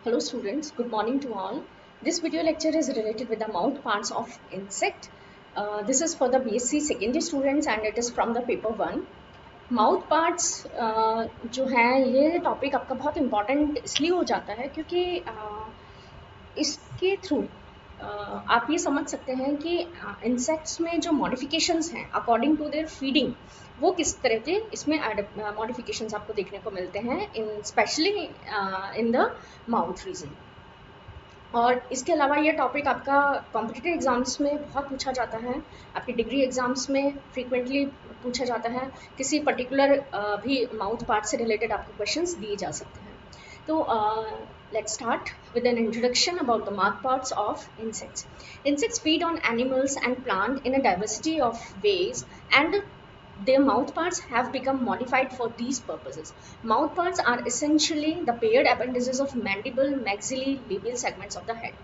Hello students, good morning to all. This video lecture is related with the mouth parts of insect. This is for the BSc secondary students and it is from the paper 1. Mouth parts जो है ये topic आपका बहुत important इसलिए हो जाता है क्योंकि इसके थ्रू आप ये समझ सकते हैं कि इंसेक्ट्स में जो मॉडिफिकेशंस हैं अकॉर्डिंग टू देयर फीडिंग वो किस तरह के इसमें मॉडिफिकेशंस आपको देखने को मिलते हैं in specially in the mouth region. और इसके अलावा ये टॉपिक आपका कॉम्पिटिटिव एग्जाम्स में बहुत पूछा जाता है, आपकी डिग्री एग्जाम्स में फ्रीक्वेंटली पूछा जाता है, किसी पर्टिकुलर भी माउथ पार्ट से रिलेटेड आपको क्वेश्चंस दिए जा सकते हैं। तो let's start with an introduction about the mouth parts of insects. Insects feed on animals and plant in a diversity of ways and their mouth parts have become modified for these purposes. Mouth parts are essentially the paired appendages of mandible, maxilla, labial segments of the head.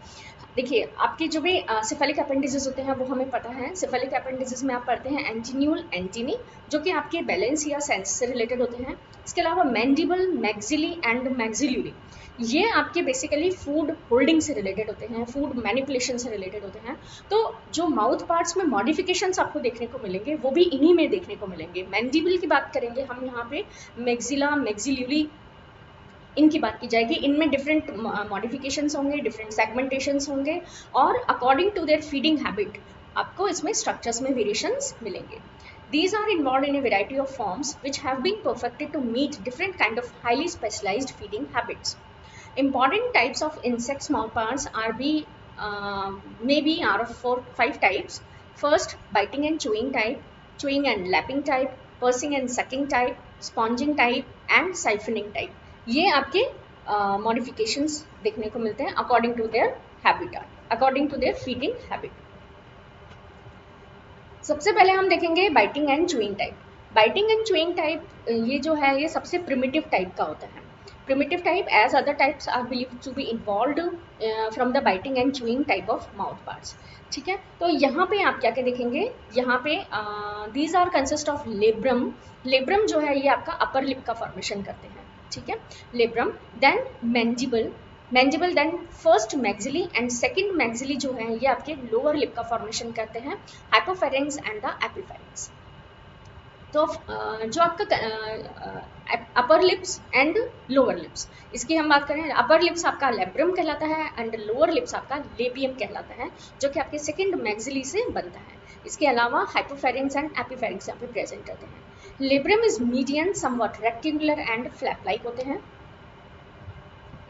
देखिए आपके जो भी cephalic appendages होते हैं वो हमें पता है। सिफेलिक अपेंडिजेस में आप पढ़ते हैं एंटीन्यूल, एंटीनी जो कि आपके बैलेंस या सेंस से रिलेटेड होते हैं। इसके अलावा मैंडिबल, मैक्सिली एंड मैक्सिल्यूरी ये आपके बेसिकली फूड होल्डिंग से रिलेटेड होते हैं, फूड मैनिपुलेशन से रिलेटेड होते हैं। तो जो माउथ पार्ट्स में मॉडिफिकेशंस आपको देखने को मिलेंगे वो भी इन्हीं में देखने को मिलेंगे। मैंडिबल की बात करेंगे हम यहाँ पे, मैक्सिला, मैक्सिल्यूरी इनकी बात की जाएगी। इनमें डिफरेंट मॉडिफिकेशंस होंगे, डिफरेंट सेगमेंटेशंस होंगे और according to their feeding habit आपको इसमें स्ट्रक्चर्स में वेरिएशंस मिलेंगे। These are involved in a variety of forms which have been perfected to meet different kind of highly specialized feeding habits. Important types of insects mouth parts maybe are of 4-5 types. First, biting and chewing type, chewing and lapping type, pursing and sucking type, sponging type and siphoning type. ये आपके modifications देखने को मिलते हैं according to their habitat, according to their feeding habit. सबसे पहले हम देखेंगे biting and chewing type. Biting and chewing type ये जो है ये सबसे प्रिमिटिव टाइप का होता है। Primitive type as other types are believed to be involved from the biting and chewing type of mouth parts. ठीक है, तो यहाँ पे आप क्या क्या देखेंगे, यहाँ पे these are consist of labrum. Labrum जो है ये आपका अपर लिप का फॉर्मेशन करते हैं। ठीक है, labrum, then mandible, mandible, then first maxillae and second maxillae जो है ये आपके लोअर लिप का फॉर्मेशन करते हैं, हाइपोफेरेंक्स एंड द एपिफेरेंक्स। तो जो आपका upper lips and lower lips, इसकी हम बात करें, अपर लिप्स आपका लेब्रम कहलाता है एंड लोअर लिप्स आपका लेबियम कहलाता है जो कि आपके सेकंड मैक्सिली से बनता है। इसके अलावा हाइपोफेरेंक्स एंड एपिफेरेंक्स यहाँ पे प्रेजेंट रहते हैं। Labrum is median, somewhat rectangular and flap like होते हैं।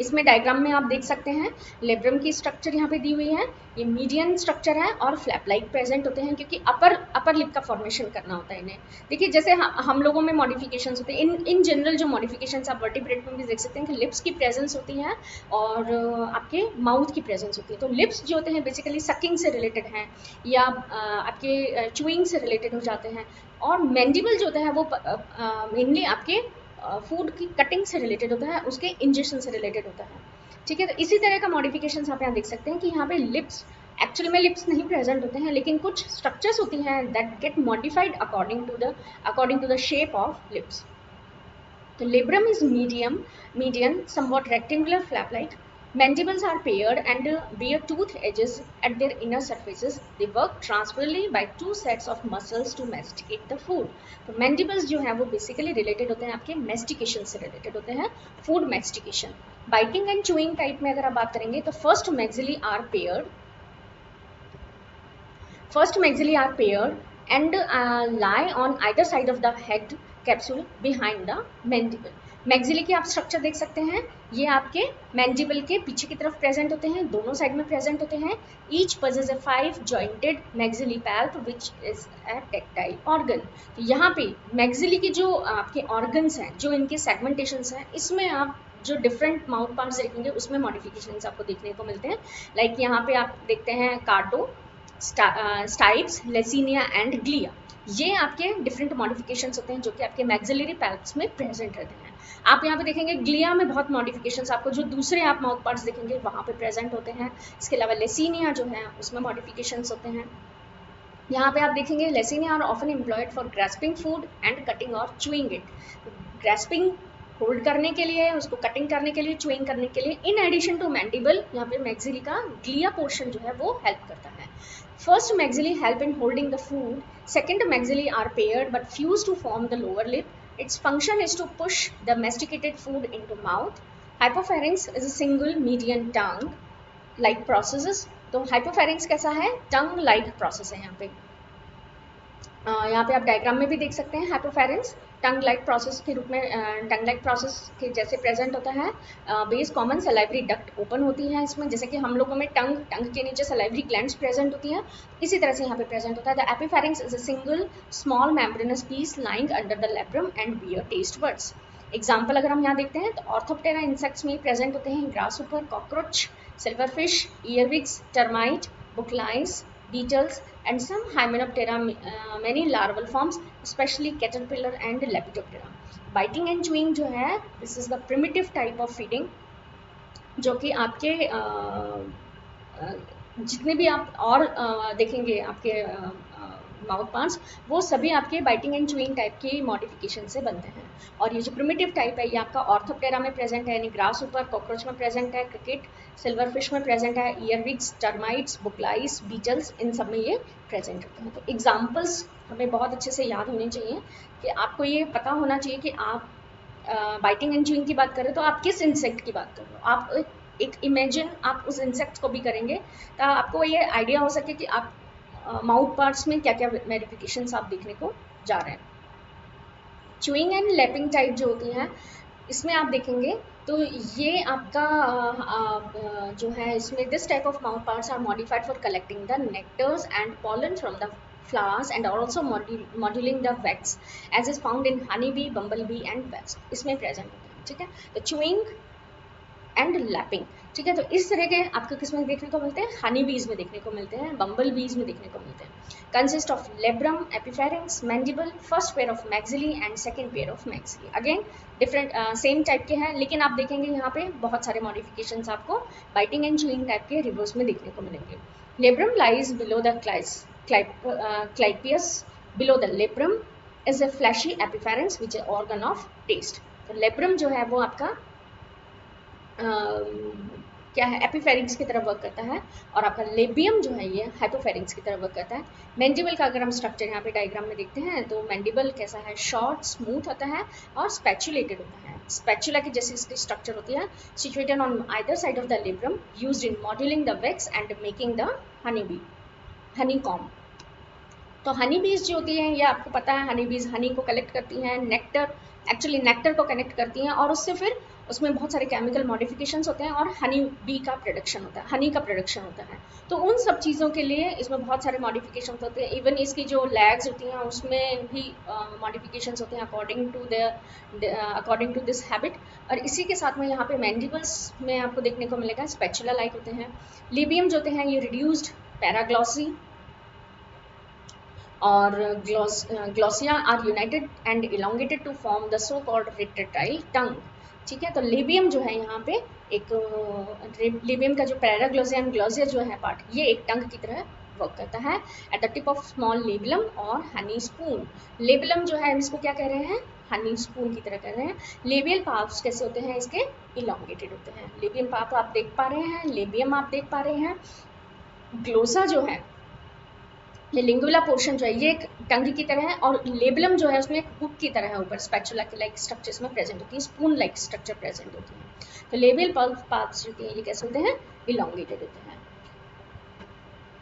इसमें डायग्राम में आप देख सकते हैं लेब्रम की स्ट्रक्चर यहाँ पे दी हुई है, ये मीडियन स्ट्रक्चर है और फ्लैप लाइक प्रेजेंट होते हैं क्योंकि अपर लिप का फॉर्मेशन करना होता है इन्हें। देखिए जैसे हम लोगों में मॉडिफिकेशंस होते हैं, इन जनरल जो मॉडिफिकेशंस आप वर्टिब्रेट में भी देख सकते हैं कि लिप्स की प्रेजेंस होती है और आपके माउथ की प्रेजेंस होती है। तो लिप्स जो होते हैं बेसिकली सकिंग से रिलेटेड हैं या आपके चूइंग से रिलेटेड हो जाते हैं, और मैंडिबल जो होता है वो मेनली आपके फूड की कटिंग से रिलेटेड होता है, उसके इंजेक्शन से रिलेटेड होता है। ठीक है, तो इसी तरह का मॉडिफिकेशन आप यहाँ देख सकते हैं कि यहाँ पे लिप्स, एक्चुअली में लिप्स नहीं प्रेजेंट होते हैं लेकिन कुछ स्ट्रक्चर्स होती हैं that get modified according to the shape of lips. तो labrum is median, somewhat rectangular flap-like. Mandibles are paired and bear tooth edges at their inner surfaces. They work transversely by two sets of muscles to masticate the food. तो mandibles जो है वो basically related होते हैं आपके mastication से related होते हैं, food mastication. Biting and chewing type में अगर आप बात करेंगे तो first maxillae are paired and lie on either side of the head capsule behind the mandible. Maxillary की आप स्ट्रक्चर देख सकते हैं, ये आपके मैंडिबल के पीछे की तरफ प्रेजेंट होते हैं, दोनों साइड में प्रेजेंट होते हैं। Each possess a 5 jointed maxillary palp which is a tactile organ. तो यहाँ पे मैक्सिली के जो आपके ऑर्गन्स हैं, जो इनके सेगमेंटेशंस हैं, इसमें आप जो डिफरेंट माउथ पार्ट्स देखेंगे उसमें मॉडिफिकेशंस आपको देखने को मिलते हैं। लाइक यहाँ पे आप देखते हैं कार्डो, स्टाइप्स, लेसिनिया एंड ग्लिया, ये आपके डिफरेंट मॉडिफिकेशंस होते हैं जो कि आपके मैक्सिलरी पैल्प्स में प्रेजेंट रहते हैं। आप यहाँ पे देखेंगे ग्लिया में बहुत मॉडिफिकेशंस आपको जो दूसरे आप माउथ पार्ट्स देखेंगे वहाँ पे प्रेजेंट होते हैं। इसके अलावा लेसिनिया जो है उसमें मॉडिफिकेशंस होते हैं। यहाँ पे आप देखेंगे laciniae are often employed for grasping food and cutting और चूइंग इट। ग्रास्पिंग होल्ड करने के लिए, उसको कटिंग करने के लिए, च्यूइंग करने के लिए। इन एडिशन टू मैंडिबल, यहाँ पे मैक्सिली का ग्लिया पोर्शन जो है वो हेल्प करता है। First maxillae help in holding the food, second maxillae are paired but fused to form the lower lip. Its function is to push the masticated food into mouth. Hypopharynx is a single median tongue-like processes. तो hypopharynx कैसा है? Tongue-like process है यहाँ पे। यहाँ पे आप diagram में भी देख सकते हैं हाइपोफेरेंस टंग लाइक प्रोसेस के रूप में, टंग लाइक प्रोसेस के जैसे प्रेजेंट होता है। Base common salivary duct open होती है इसमें, जैसे कि हम लोगों में टंग के नीचे सलाइवरी ग्लैंड्स प्रेजेंट होती हैं, इसी तरह से यहाँ पे प्रेजेंट होता है। The epipharynx is a single small membranous piece lying under the labrum and bear taste buds. Example अगर हम यहाँ देखते हैं तो ऑर्थोप्टेरा इंसेक्ट्स में प्रेजेंट होते हैं grasshopper, cockroach, silverfish, earwigs, termite, booklice, beetles and some hymenoptera, many larval forms especially caterpillar and lepidoptera. Biting and chewing जो है, this is the primitive type of feeding, जो कि आपके जितने भी आप और देखेंगे आपके माउथ पार्ट्स, वो सभी आपके बाइटिंग एंड च्यूइंग टाइप की मॉडिफिकेशन से बनते हैं। और ये जो प्रिमिटिव टाइप है ये आपका ऑर्थोप्टेरा में प्रेजेंट है, यानी ग्रासहॉपर, कॉकरोच में प्रेजेंट है, क्रिकेट, सिल्वरफिश में प्रेजेंट है, ईयरविग्स, टर्माइट्स, बुकलाइस, बीटल्स, इन सब में ये प्रेजेंट होते हैं। तो एग्जाम्पल्स हमें बहुत अच्छे से याद होने चाहिए कि आपको ये पता होना चाहिए कि आप बाइटिंग एंड च्यूइंग की बात करें तो आप किस इंसेक्ट की बात कर रहे हो। आप एक इमेजिन आप उस इंसेक्ट को भी करेंगे तो आपको ये आइडिया हो सके कि आप माउथ पार्ट्स में क्या क्या वेरिफिकेशंस आप देखने को जा रहे हैं। च्यूइंग एंड लैपिंग टाइप जो होती हैं, इसमें आप देखेंगे तो ये आपका जो है इसमें this type of mouth parts are modified for collecting the nectars and pollen from the flowers and also moduling the wax as is found in honeybee, bumblebee and wasp, इसमें प्रेजेंट होता है। ठीक है, तो च्यूइंग एंड लैपिंग, ठीक है, तो इस तरह के आपको किसमें देखने को मिलते हैं? हनी बीज में देखने को मिलते हैं, बम्बल बीज में देखने को मिलते हैं। Consist of labrum, epipharynx, mandible, first pair of maxillae and second pair of maxillae. Again different same type के हैं, लेकिन आप देखेंगे यहाँ पे बहुत सारे मॉडिफिकेशंस आपको बाइटिंग एंड च्यूइंग टाइप के रिवर्स में देखने को मिलेंगे। Labrum lies below the clypeus, below the labrum is a fleshy epipharynx which is organ of taste. तो लेब्रम जो है वो आपका क्या है, एपिफेरिंक्स की तरफ वर्क करता है, और आपका लेबियम जो है ये हाइपोफेरिंक्स की तरफ वर्क करता है। मैंडिबल का अगर हम स्ट्रक्चर यहाँ पे डायग्राम में देखते हैं तो मैंडिबल कैसा है, शॉर्ट स्मूथ होता है और स्पैचुलेटेड होता है, स्पैचुला की जैसी इसकी स्ट्रक्चर होती है, situated on either side of the labrum, used in moulding the wax and making the honeycomb. तो हनी बीज जो होती हैं ये आपको पता है, हनी बीज हनी को कलेक्ट करती हैं, नेक्टर को कनेक्ट करती हैं, और उससे फिर उसमें बहुत सारे केमिकल मॉडिफिकेशंस होते हैं और हनी बी का प्रोडक्शन होता है, हनी का प्रोडक्शन होता है। तो उन सब चीज़ों के लिए इसमें बहुत सारे मॉडिफिकेशन होते हैं। इवन इसकी जो लैग्स होती हैं उसमें भी मॉडिफिकेशंस होते हैं अकॉर्डिंग टू दिस हैबिट। और इसी के साथ में यहाँ पे मैंडिबल्स में आपको देखने को मिलेगा स्पैचुला लाइक होते हैं। लेबियम जो होते हैं ये रिड्यूस्ड पैराग्लॉसी और glossa are united and elongated to form the so called retractile tongue. ठीक है, तो लेबियम जो है यहाँ पे एक लेबियम का जो पैराग्लोसिया एंड ग्लोसिया जो है पार्ट, ये एक टंग की तरह वर्क करता है at the tip of small labellum और हनी स्पून। लेबुलम जो है इसको क्या कह रहे हैं, हनी स्पून की तरह कह रहे हैं। लेबियल पार्ट्स कैसे होते हैं इसके, इलोंगेटेड होते हैं। लेबियम पार्ट आप देख पा रहे हैं, लेबियम आप देख पा रहे हैं। ग्लोसा जो है ये लिंगुला पोर्शन जो है ये एक टंग की तरह है, और लेबुलम जो है उसमें एक हुक की तरह है ऊपर, स्पैचुला के लाइक स्ट्रक्चर्स में प्रेजेंट होती है, स्पून लाइक स्ट्रक्चर प्रेजेंट होती है। तो लेबियल पार्ट्स जो है ये कैसे होते हैं, इलोंगेटेड होते हैं।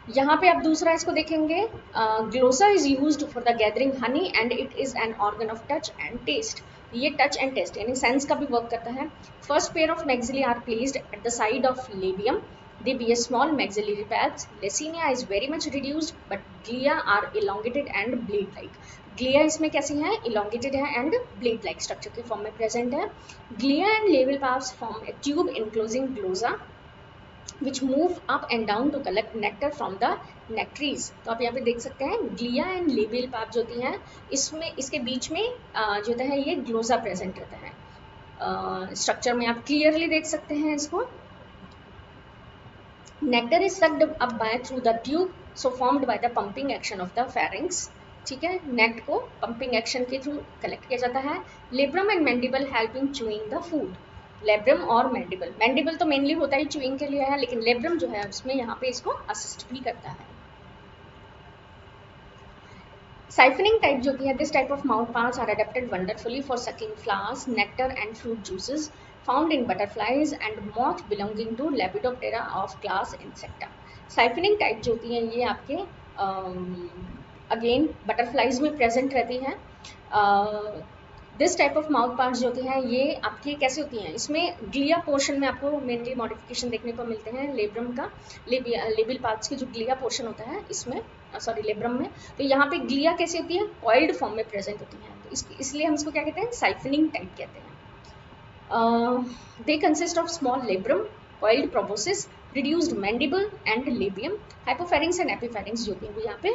यहाँ पे आप दूसरा इसको देखेंगे, glossa is used for the gathering honey and it is an organ of touch and taste. ये टच एंड टेस्ट यानी सेंस का भी वर्क करता है। First pair of maxillae are placed at the side of labium, they bear small maxillary pads. Lecinia is very much reduced but glia are elongated and blade like. Glia इसमें कैसी है, elongated है and blade like structure के form में present है। Glia and labial palps form a tube enclosing glosa which move up and down to collect nectar from the nectaries। तो आप यहाँ पे देख सकते हैं glia and labial palp जो होती हैं इसमें इसके बीच में जो होता है ये ग्लोसा प्रेजेंट रहता है। स्ट्रक्चर में आप क्लियरली देख सकते हैं इसको। Nectar is sucked up by through the tube, so formed by the pumping action of the pharynx. ठीक है, नेक्ट को पंपिंग एक्शन के थ्रू कलेक्ट किया जाता है। Labrum and mandible help in chewing the food. Labrum और mandible, mandible तो mainly होता है चूइंग के लिए है, लेकिन लेब्रम जो है उसमें यहाँ पे इसको असिस्ट भी करता है। साइफनिंग टाइप जो है, this type of mouth parts are adapted wonderfully for sucking flowers, nectar and fruit juices found in butterflies and moth belonging to Lepidoptera of class Insecta. Siphoning type जो होती हैं ये आपके अगेन बटरफ्लाइज में present रहती हैं। This type of mouth parts जो होती हैं ये आपकी कैसे होती हैं, इसमें ग्लिया पोर्शन में आपको मेनली मॉडिफिकेशन देखने को मिलते हैं लेब्रम का, लेबियल पार्ट्स के जो ग्लिया पोर्शन होता है इसमें, सॉरी लेब्रम में। तो यहाँ पे ग्लिया कैसी होती है, कॉइल्ड फॉर्म में प्रेजेंट होती हैं, तो इसलिए हम इसको क्या कहते हैं, साइफनिंग टाइप कहते हैं। They consist of small labrum, coiled proboscis, reduced mandible and labium. Hypopharynx and epipharynx जो होती हैं वो यहाँ पे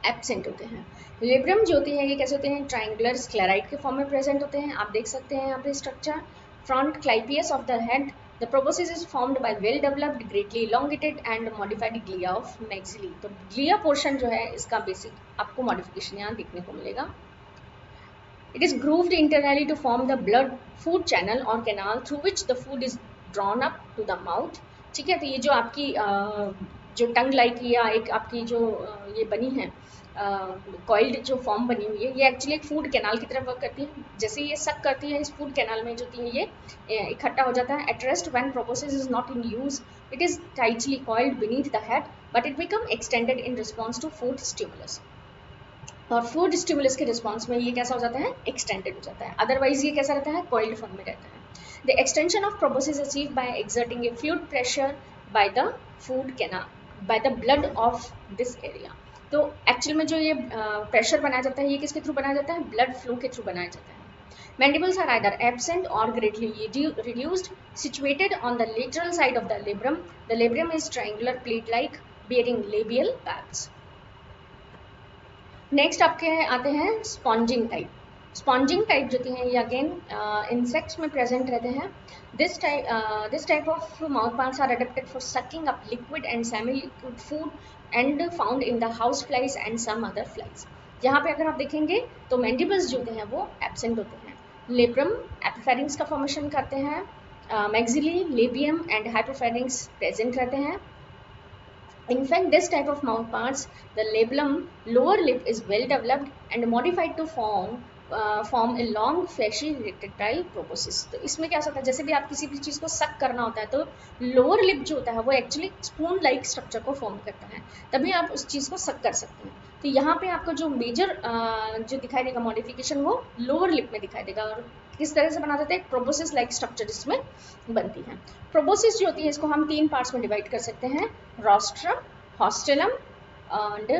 एब्सेंट होते हैं। लेब्रम जो होती है ये कैसे होते हैं, ट्राइंगुलर स्क्लेराइड के फॉर्म में प्रेजेंट होते हैं। आप देख सकते हैं यहाँ पे structure, front clypeus of the head, the proboscis is formed by well developed greatly elongated and modified galea of maxillae. तो ग्लिया पोर्शन जो है इसका बेसिक आपको मॉडिफिकेशन यहाँ देखने को मिलेगा। It is grooved internally to form the blood food channel or canal through which the food is drawn up to the mouth। ठीक है, तो ये जो आपकी जो टंग लाइक या एक आपकी जो ये बनी है कॉइल्ड जो फॉर्म बनी हुई है, ये एक्चुअली एक फूड कैनाल की तरह वर्क करती है। जैसे ये सक करती है इस फूड कैनाल में जो होती है ये इकट्ठा हो जाता है। At rest when proboscis is not in use it is tightly coiled beneath the head but it become extended in response to food stimulus. और फूड स्टिमुलस के रिस्पॉन्स में ये कैसा हो जाता है, एक्सटेंडेड हो जाता है। अदरवाइज ये कैसा रहता है, कॉइल्ड फॉर्म में रहता है। The extension of proboscis achieve by exerting A fluid pressure by the food canal by the blood of this area. तो एक्चुअल में जो ये प्रेशर बनाया जाता है ये किसके थ्रू बनाया जाता है, ब्लड फ्लो के थ्रू बनाया जाता है। Mandibles are either absent or greatly reduced, situated on the lateral side of the labrum. The labrum is triangular plate-like, bearing labial pads. Next आपके आते हैं स्पॉन्जिंग टाइप। स्पॉन्जिंग टाइप जो हैं ये अगेन इंसेक्ट्स में प्रेजेंट रहते हैं। This type of mouth parts are adapted for sucking up liquid and semi liquid food and found in the house flies and some other flies. यहाँ पे अगर आप देखेंगे तो मैंडिबल्स जो हैं वो एब्सेंट होते हैं। लेब्रम एपिफेरिंग्स का फॉर्मेशन करते हैं, maxillary, labium and hypopharynx present रहते हैं। In fact, this type of mouth parts, the labellum lower lip is well developed and modified to form a long fleshy retractile proboscis। तो इसमें क्या होता है, जैसे भी आप किसी भी चीज़ को सक करना होता है तो लोअर लिप जो होता है वो एक्चुअली स्पून लाइक स्ट्रक्चर को फॉर्म करता है, तभी आप उस चीज़ को सक कर सकते हैं। तो यहाँ पे आपको जो मेजर जो दिखाई देगा मॉडिफिकेशन वो लोअर लिप में दिखाई देगा। और किस तरह से बना देते हैं, प्रोबोसिस लाइक स्ट्रक्चर इसमें बनती है। प्रोबोसिस जो होती है इसको हम 3 पार्ट्स में डिवाइड कर सकते हैं, रोस्ट्रम, हॉस्टेलम एंड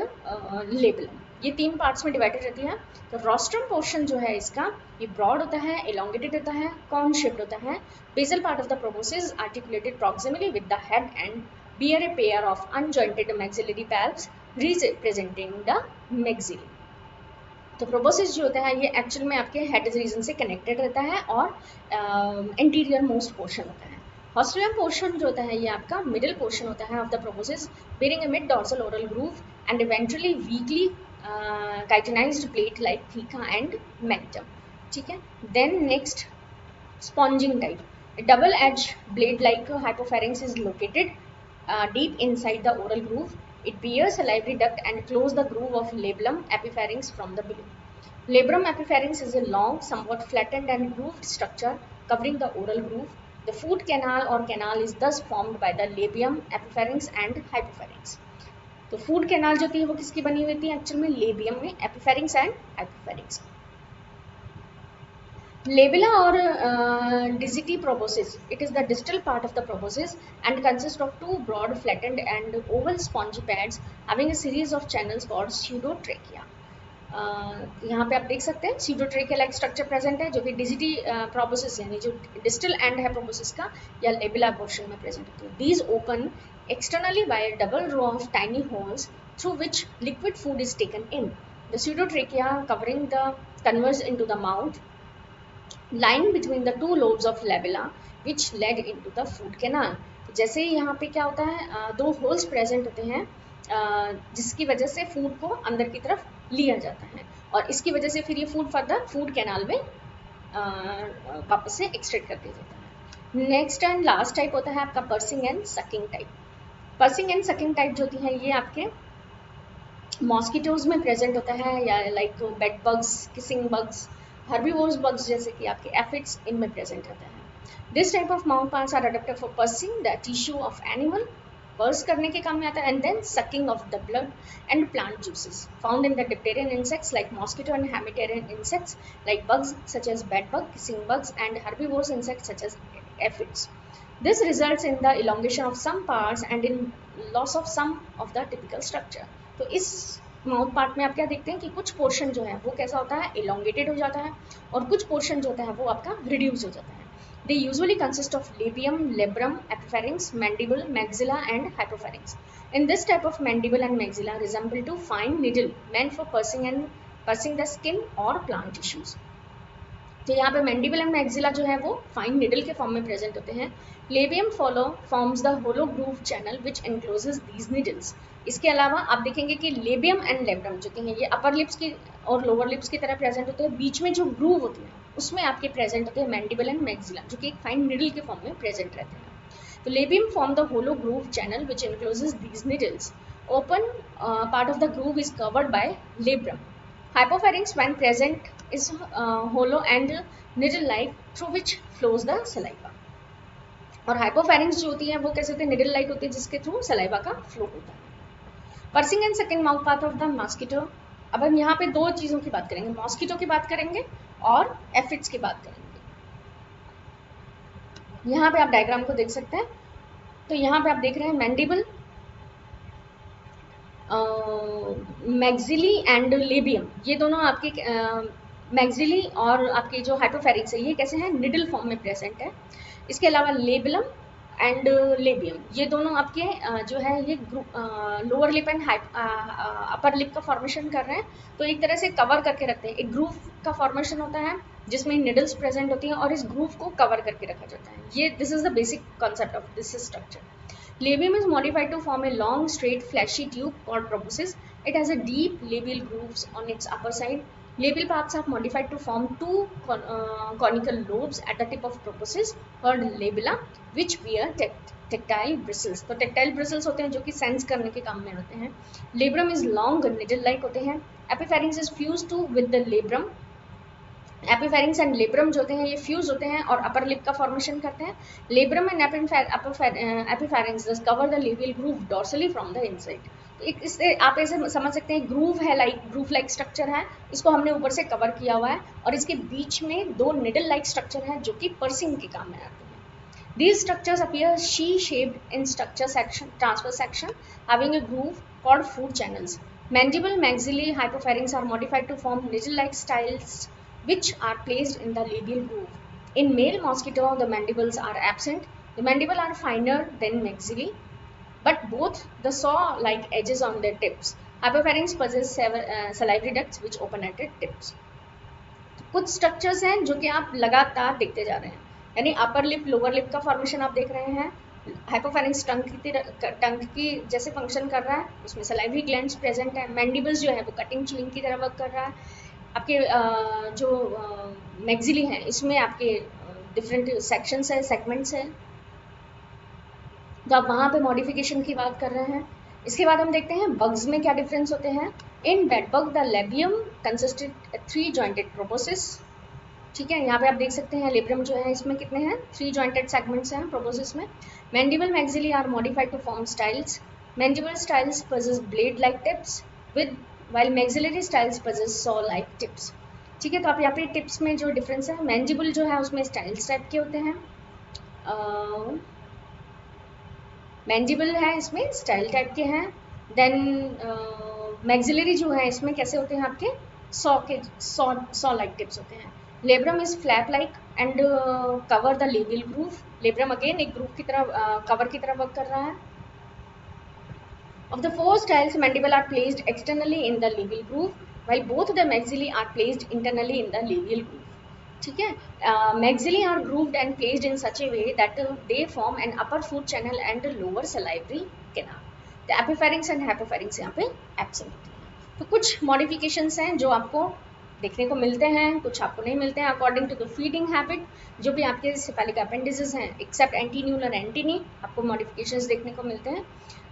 लेबलम। ये 3 पार्ट्स में डिवाइडेड रहती है। तो रोस्ट्रम पोर्शन जो है इसका ये ब्रॉड होता है, एलोंगेटेड होता है, कॉर्न शेप्ड होता है। Basal part of the proboscis articulated proximally with the head and bear a pair of unjointed maxillary palps representing the maxilla। तो प्रोबोसिस जो होता है ये एक्चुअल में आपके हेड रीजन से कनेक्टेड रहता है और इंटीरियर मोस्ट पोर्शन होता है। हॉस्टेलम पोर्शन जो होता है ये आपका मिडिल पोर्शन होता है of the proboscis, bearing a mid dorsal oral groove and eventually weakly chitinized plate like theca and mentum। ठीक है, then next sponging type, double edge blade like hypopharynx is located deep inside the oral groove. It bears a salivary duct and close the groove of labellum epipharynx from the below। Labrum epipharynx is a long, somewhat flattened and grooved structure covering the oral groove। The food canal or canal is thus formed by the labium, epipharynx and hypopharynx। तो food canal जो थी वो किसकी बनी हुई थी, actual में labium में, epipharynx and hypopharynx. Labella or digiti proboscis, it is the distal part of the proboscis and consists of 2 broad flattened and oval spongy pads having a series of channels called pseudotrachea। यहाँ पे आप देख सकते हैं pseudotrachea like structure present है जो कि digiti proboscis यानी जो distal end है proboscis का या labella portion में present होती है। These open externally by a double row of tiny holes through which liquid food is taken in। The pseudotrachea covering the converge into the mouth line between the 2 lobes of labella which led into the food canal। जैसे ही यहाँ पे क्या होता है, 2 holes present होते हैं जिसकी वजह से फूड को अंदर की तरफ लिया जाता है और इसकी वजह से फिर ये फूड फर्दर फूड कैनाल में वापस से एक्सट्रैक्ट कर दिया जाता है। नेक्स्ट एंड लास्ट टाइप होता है आपका pursuing and sucking type. Pursuing and sucking type जो होती है ये आपके मॉस्किटोज में प्रेजेंट होता है या like bed bugs, kissing bugs, herbivores bugs जैसे कि आपके एफिड्स इनमें प्रेजेंट रहता है। This type of mouth parts are adapted for piercing the tissue of animal, pierce करने के काम में आता है, and then sucking of the blood and plant juices found in the dipteran insects like mosquito and hemipteran insects like bugs such as bed bug, kissing bugs, and herbivorous insects such as aphids. This results in the elongation of some parts and in loss of some of the typical structure. तो इस mouth part में आप क्या देखते हैं कि कुछ portion जो है वो कैसा होता है, elongated हो जाता है और कुछ पोर्शन जो होता है वो आपका reduce हो जाता है। They usually consist of labium, labrum, epipharynx, mandible, maxilla, and hypopharynx. In this type of mandible and maxilla resemble to fine needle meant for pursing the skin or plant tissues. तो यहाँ पे mandible and maxilla जो है वो fine needle के form में present होते हैं। Labium forms the hollow groove channel which encloses these needles. इसके अलावा आप देखेंगे कि लेबियम एंड लेब्रम जो हैं ये अपर लिप्स की और लोअर लिप्स की तरह प्रेजेंट होते हैं। बीच में जो ग्रूव होती है उसमें आपके प्रेजेंट होते हैं मैंडिबल एंड मैक्सिला जो कि एक फाइन निडल के फॉर्म में प्रेजेंट रहते हैं। तो labium form the hollow groove channel which encloses these needles. Open part of the groove is covered by labrum. Hypopharynx when present is hollow and needle-like through which flows the saliva. और hypopharynx जो होती है वो कैसे होती है, needle-like होती है जिसके थ्रू saliva का flow होता है। Pursing and second mouth part of the mosquito। अब हम यहाँ पे दो चीज़ों की बात करेंगे, मॉस्किटो की बात करेंगे और एफिड्स की बात करेंगे। यहाँ पे आप डायग्राम को देख सकते हैं। तो यहाँ पे आप देख रहे हैं मैंडिबल, मैक्सिली एंड लेबियम, ये दोनों आपके मैक्सिली और आपके जो हाइपोफेरिक्स है ये कैसे हैं, निडल फॉर्म में प्रेजेंट है। इसके अलावा लेबिलम एंड लेबियम ये दोनों आपके जो है ये lower lip and upper lip का फॉर्मेशन कर रहे हैं। तो एक तरह से कवर करके रखते हैं, एक ग्रूव का फॉर्मेशन होता है जिसमें निडल्स प्रेजेंट होती हैं और इस ग्रूव को कवर करके रखा जाता है। ये this is the basic concept of this structure. Labium is modified to form a long, straight, fleshy tube called proboscis. It has a deep labial grooves on its upper side. Labial parts are modified to form two conical lobes at the tip of proboscis called labilla, which bear tactile bristles. तो tactile bristles होते हैं जो कि sense करने के काम में होते हैं। Labrum is long, needle-like होते हैं। Epipharynx is fused to with the labrum. Epipharynx and labrum जो होते हैं ये फ्यूज होते हैं और अपर लिप का फॉर्मेशन करते हैं। Labrum and epipharynx cover the labial groove dorsally from the inside. तो एक इससे आप ऐसे समझ सकते हैं ग्रूव है, लाइक ग्रूव लाइक स्ट्रक्चर है, इसको हमने ऊपर से कवर किया हुआ है और इसके बीच में दो निडल लाइक स्ट्रक्चर है जो कि पर्सिंग के काम में आते हैं। These structures appear she-shaped in structure section, transverse section, having a groove called food channels. Mandible, maxillae, hypopharynx are modified to form needle-like styles which are placed in the labial groove. In male mosquito, the mandibles are absent. The mandibles are finer than maxillae, but both the saw-like edges on their tips. Hypopharynx possesses salivary ducts which open at its tips. कुछ structures हैं जो कि आप लगातार देखते जा रहे हैं, यानी अपर लिप लोअर लिप का फॉर्मेशन आप देख रहे हैं। हाइपोफेरिंक्स टंग की जैसे फंक्शन कर रहा है, उसमें सलाइवरी ग्लैंड्स प्रेजेंट है। मैंडिबल्स जो है वो कटिंग चिलिंग की तरह वर्क कर रहा है। आपके जो मैक्सिली हैं इसमें आपके डिफरेंट सेक्शंस है, सेगमेंट्स है, तो आप वहाँ पे मॉडिफिकेशन की बात कर रहे हैं। इसके बाद हम देखते हैं बग्स में क्या डिफरेंस होते हैं। In bed bug the labium consisted 3 jointed proboscis. ठीक है, यहाँ पे आप देख सकते हैं लेब्रम जो है इसमें कितने हैं, 3 जॉइंटेड सेगमेंट्स हैं प्रोपोसिस में। Mandible maxillae are modified to form styles. Mandible styles possess blade like tips with while maxillary styles possess saw-like tips। ठीक है, तो आप यहाँ पे टिप्स में जो डिफरेंस है, मैंडिबल जो है उसमें स्टाइल्स टाइप के होते हैं, मैंडिबल है इसमें स्टाइल टाइप के हैं। देन मैक्सिलरी जो है इसमें कैसे होते हैं, आपके सॉ लाइक टिप्स होते हैं। Labrum is flap like and cover the labial groove. Labrum again एक ग्रूव की तरह कवर की तरह वर्क कर रहा है। Of the 4 styles, mandible are placed externally in the labial groove, while both the maxillae are placed internally in the labial groove. ठीक है, maxillae are grooved and placed in such a way that they form an upper food channel and lower salivary canal. Epipharynx and hypopharynx यहाँ पे absent होती है। तो कुछ modifications हैं जो आपको देखने को मिलते हैं, कुछ आपको नहीं मिलते हैं according to the feeding habit. जो भी आपके सेफेलिक अपेंडिसेस हैं एक्सेप्ट एंटीन्यूल और एंटीनी, आपको मॉडिफिकेशंस देखने को मिलते हैं।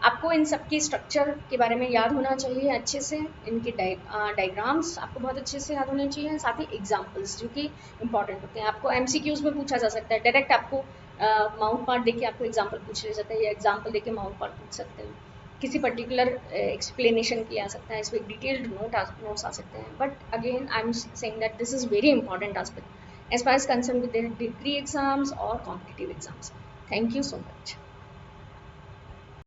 आपको इन सब की स्ट्रक्चर के बारे में याद होना चाहिए अच्छे से, इनके डायग्राम्स आपको बहुत अच्छे से याद होने चाहिए, साथ ही एग्जाम्पल्स जो कि इंपॉर्टेंट होते हैं। आपको एमसीक्यूज में पूछा जा सकता है, डायरेक्ट आपको माउथ पार्ट देके आपको एग्जाम्पल पूछ लिया जाता है, या एग्जाम्पल देके माउथ पार्ट पूछ सकते हैं। किसी पर्टिकुलर एक्सप्लेनेशन किया जा सकता है, इसमें डिटेल्ड नोट्स आ सकते हैं। But again I am saying that this is very important aspect as far as concern with degree exams और competitive exams. Thank you so much.